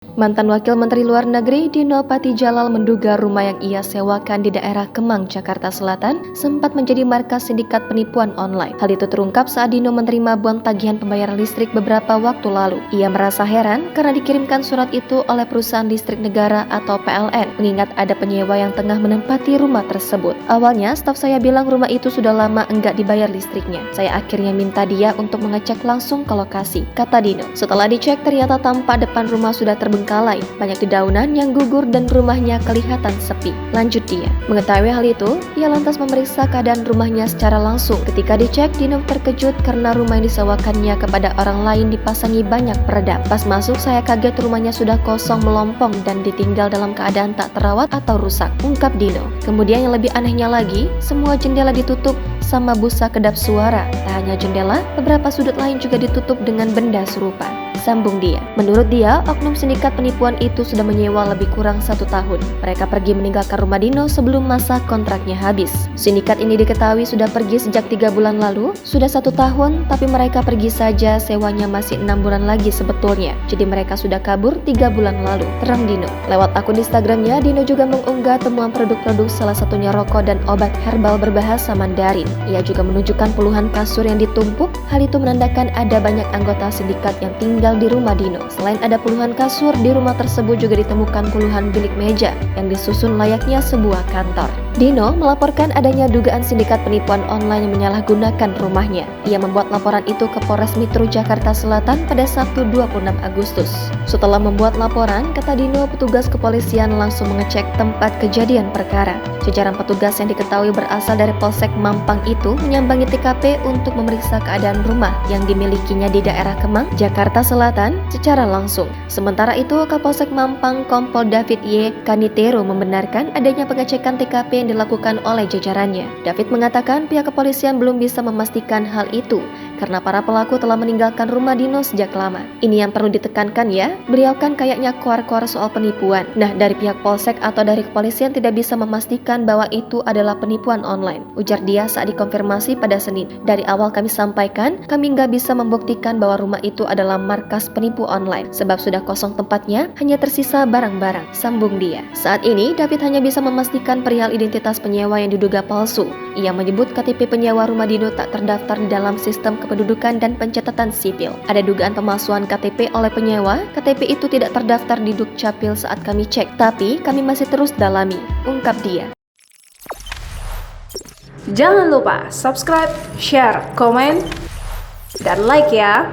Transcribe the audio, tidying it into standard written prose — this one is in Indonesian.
Mantan Wakil Menteri Luar Negeri Dino Patijalal menduga rumah yang ia sewakan di daerah Kemang, Jakarta Selatan sempat menjadi markas sindikat penipuan online. Hal itu terungkap saat Dino menerima buang tagihan pembayaran listrik beberapa waktu lalu. Ia merasa heran karena dikirimkan surat itu oleh perusahaan listrik negara atau PLN, mengingat ada penyewa yang tengah menempati rumah tersebut. Awalnya, staf saya bilang rumah itu sudah lama enggak dibayar listriknya. Saya akhirnya minta dia untuk mengecek langsung ke lokasi, kata Dino. Setelah dicek, ternyata tampak depan rumah sudah terbengkalai, banyak dedaunan yang gugur dan rumahnya kelihatan sepi. Lanjut dia, mengetahui hal itu, ia lantas memeriksa keadaan rumahnya secara langsung. Ketika dicek, Dino terkejut karena rumah yang disewakannya kepada orang lain dipasangi banyak peredam. Pas masuk, saya kaget rumahnya sudah kosong melompong dan ditinggal dalam keadaan tak terawat atau rusak, ungkap Dino. Kemudian yang lebih anehnya lagi, semua jendela ditutup sama busa kedap suara. Tak hanya jendela, beberapa sudut lain juga ditutup dengan benda serupa, sambung dia. Menurut dia, oknum sindikat penipuan itu sudah menyewa lebih kurang 1 tahun. Mereka pergi meninggalkan rumah Dino sebelum masa kontraknya habis. Sindikat ini diketahui sudah pergi sejak 3 bulan lalu. Sudah 1 tahun, tapi mereka pergi saja, sewanya masih 6 bulan lagi sebetulnya. Jadi mereka sudah kabur 3 bulan lalu, terang Dino. Lewat akun Instagramnya, Dino juga mengunggah temuan produk-produk, salah satunya rokok dan obat herbal berbahasa Mandarin. Ia juga menunjukkan puluhan kasur yang ditumpuk. Hal itu menandakan ada banyak anggota sindikat yang tinggal di rumah Dino. Selain ada puluhan kasur, di rumah tersebut juga ditemukan puluhan bilik meja yang disusun layaknya sebuah kantor. Dino melaporkan adanya dugaan sindikat penipuan online yang menyalahgunakan rumahnya. Ia membuat laporan itu ke Polres Metro Jakarta Selatan pada Sabtu 26 Agustus. Setelah membuat laporan, kata Dino, petugas kepolisian langsung mengecek tempat kejadian perkara. Jajaran petugas yang diketahui berasal dari Polsek Mampang itu menyambangi TKP untuk memeriksa keadaan rumah yang dimilikinya di daerah Kemang, Jakarta Selatan secara langsung. Sementara itu, Kapolsek Mampang Kompol David Y. Kanitero membenarkan adanya pengecekan TKP yang dilakukan oleh jajarannya. David mengatakan pihak kepolisian belum bisa memastikan hal itu karena para pelaku telah meninggalkan rumah Dino sejak lama. Ini yang perlu ditekankan ya, beliau kan kayaknya kuar-kuar soal penipuan. Nah, dari pihak Polsek atau dari kepolisian tidak bisa memastikan bahwa itu adalah penipuan online, ujar dia saat dikonfirmasi pada Senin. Dari awal kami sampaikan, kami nggak bisa membuktikan bahwa rumah itu adalah markas penipu online, sebab sudah kosong tempatnya, hanya tersisa barang-barang, sambung dia. Saat ini, David hanya bisa memastikan perihal identitas penyewa yang diduga palsu. Ia menyebut KTP penyewa rumah Dino tak terdaftar di dalam sistem kependudukan dan pencatatan sipil. Ada dugaan pemalsuan KTP oleh penyewa. KTP itu tidak terdaftar di Dukcapil saat kami cek, tapi kami masih terus dalami, ungkap dia. Jangan lupa subscribe, share, komen, dan like ya.